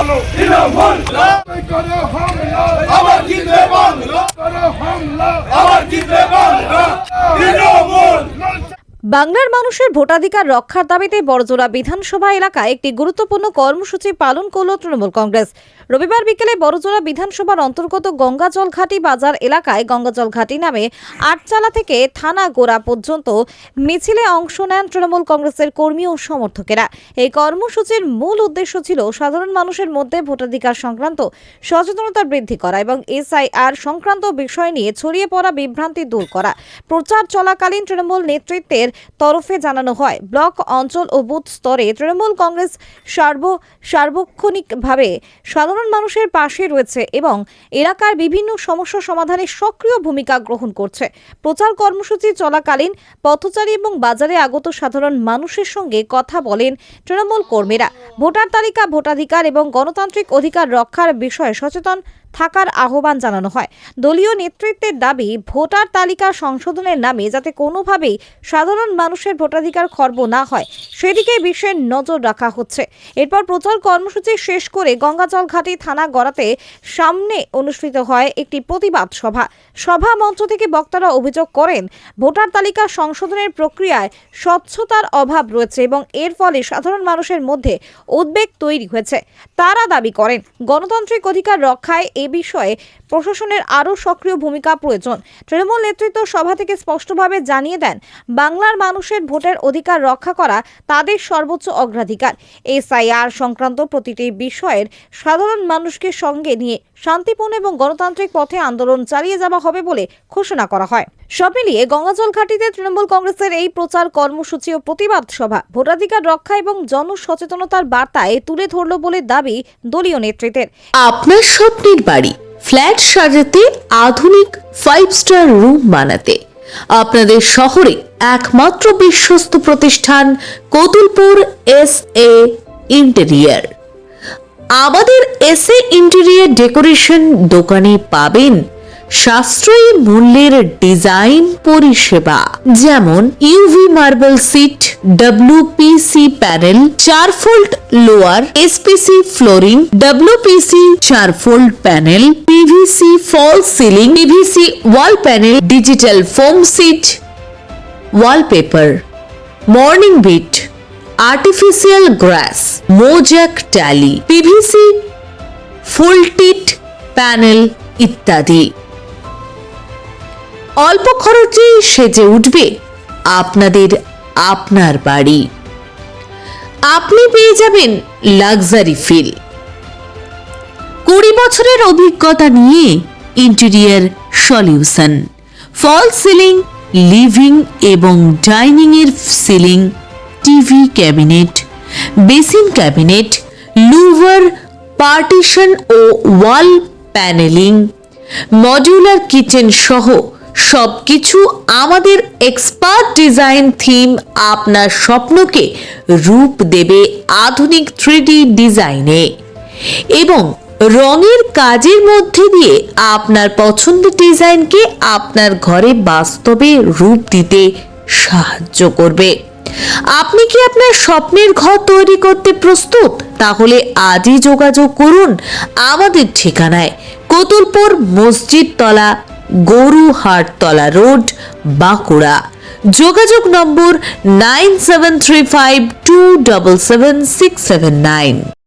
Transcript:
তৃণমূল করো হামলা, আবার জিতবে বাংলা, করো হামলা, আবার জিতবে বাংলা, তৃণমূল। বাংলার মানুষের ভোটাধিকার রক্ষার দাবিতে বড়জোড়া বিধানসভা এলাকায় একটি গুরুত্বপূর্ণ কর্মসূচি পালন করল তৃণমূল কংগ্রেস। রবিবার বিকেলে বড়জোড়া বিধানসভার অন্তর্গত গঙ্গাজল ঘাটি বাজার এলাকায় গঙ্গাজল ঘাটি নামে আটচালা থেকে থানা গোড়া পর্যন্ত মিছিলে অংশ নেন তৃণমূল কংগ্রেসের কর্মী ও সমর্থকেরা। এই কর্মসূচির মূল উদ্দেশ্য ছিল সাধারণ মানুষের মধ্যে ভোটাধিকার সংক্রান্ত সচেতনতা বৃদ্ধি করা এবং SIR সংক্রান্ত বিষয় নিয়ে ছড়িয়ে পড়া বিভ্রান্তি দূর করা। প্রচার চলাকালীন তৃণমূল নেতৃত্বের তরফে জানানো হয়, ব্লক, অঞ্চল ও বুথ স্তরে তৃণমূল কংগ্রেস সার্বক্ষণিকভাবে সাধারণ মানুষের পাশে রয়েছে এবং এলাকার বিভিন্ন সমস্যা সমাধানে সক্রিয় ভূমিকা গ্রহণ করছে। প্রচার কর্মসূচি চলাকালীন পথচারী এবং বাজারে আগত সাধারণ মানুষের সঙ্গে কথা বলেন তৃণমূল কর্মীরা। ভোটার তালিকা, ভোটাধিকার এবং গণতান্ত্রিক অধিকার রক্ষার বিষয়ে সচেতন থাকার আহ্বান জানানো হয়। দলীয় নেতৃত্বের দাবি, ভোটার তালিকা সংশোধনের নামে যাতে কোনোভাবেই সাধারণ মানুষের ভোটাধিকার খর্ব না হয় সেদিকে বিশেষ নজর রাখা হচ্ছে। এরপর প্রচার কর্মসূচি শেষ করে গঙ্গাজল ঘাটি থানা গড়াতে সামনে অনুষ্ঠিত হয় একটি প্রতিবাদ সভা মঞ্চ থেকে বক্তারা অভিযোগ করেন, ভোটার তালিকা সংশোধনের প্রক্রিয়ায় স্বচ্ছতার অভাব রয়েছে এবং এর ফলে সাধারণ মানুষের মধ্যে উদ্বেগ তৈরি হয়েছে। তারা দাবি করেন, গণতান্ত্রিক অধিকার রক্ষায় এ বিষয়ে প্রশাসনের আরও সক্রিয় ভূমিকা প্রয়োজন। তৃণমূল নেতৃত্ব সভা থেকে স্পষ্টভাবে জানিয়ে দেন, বাংলার মানুষের ভোটের অধিকার রক্ষা করা তাদের সর্বোচ্চ অগ্রাধিকার। SIR সংক্রান্ত প্রতিটি বিষয়ের সাধারণ মানুষকে সঙ্গে নিয়ে শান্তিপূর্ণ এবং গণতান্ত্রিক পথে আন্দোলন চালিয়ে যাওয়া হবে বলে ঘোষণা করা হয়। সব মিলিয়ে গঙ্গাজল ঘাটিতে তৃণমূল কংগ্রেসের এই প্রচার কর্মসূচি ও প্রতিবাদ সভা ভোটাধিকার রক্ষা এবং জনসচেতনতার বার্তায় তুলে ধরল বলে দাবি দলীয় নেতৃত্বের। আপনার স্বপ্নের বাড়ি, ফ্ল্যাট সাজাতে, আধুনিক 5 স্টার রুম বানাতে আপনাদের শহরে একমাত্র বিশ্বস্ত প্রতিষ্ঠান কতুলপুর SA ইন্টেরিয়র। আমাদের SA ইন্টেরিয়র ডেকোরেশন দোকানে পাবেন সাশ্রয়ী মূল্যের ডিজাইন পরিষেবা, যেমন UV marble sheet, WPC panel, 4 fold louver, SPC flooring, WPC 4 fold panel, PVC false ceiling, PVC wall panel, digital foam sheet, wallpaper, মর্নিং বিট, আর্টিফিশিয়াল গ্রাস, মোজাক টালি, PVC ফুল টিট প্যানেল ইত্যাদি। অল্প খরচে সেজে উঠবে আপনার বাড়ি। আপনি পেয়ে যাবেন লাক্সারি ফিল। 20 বছরের অভিজ্ঞতা নিয়ে interior solution, false ceiling, living এবং ডাইনিং এর ceiling, TV cabinet, basin cabinet, louver, partition ও ওয়াল প্যানেলিং, মডিউলার কিচেন সহ সবকিছু আমাদের এক্সপার্ট ডিজাইন থিম আপনার স্বপ্নকে রূপ দেবে আধুনিক 3D ডিজাইনে এবং রঙের কাজের মধ্যে দিয়ে আপনার পছন্দের ডিজাইনকে আপনার ঘরে বাস্তবে রূপ দিতে সাহায্য করবে। আপনি কি আপনার স্বপ্নের ঘর তৈরি করতে প্রস্তুত? তাহলে আজই যোগাযোগ করুন আমাদের ঠিকানায়, কতুলপুর মসজিদ তলা, গরুহাটতলা রোড, বাঁকুড়া। যোগাযোগ নম্বর 9735277679।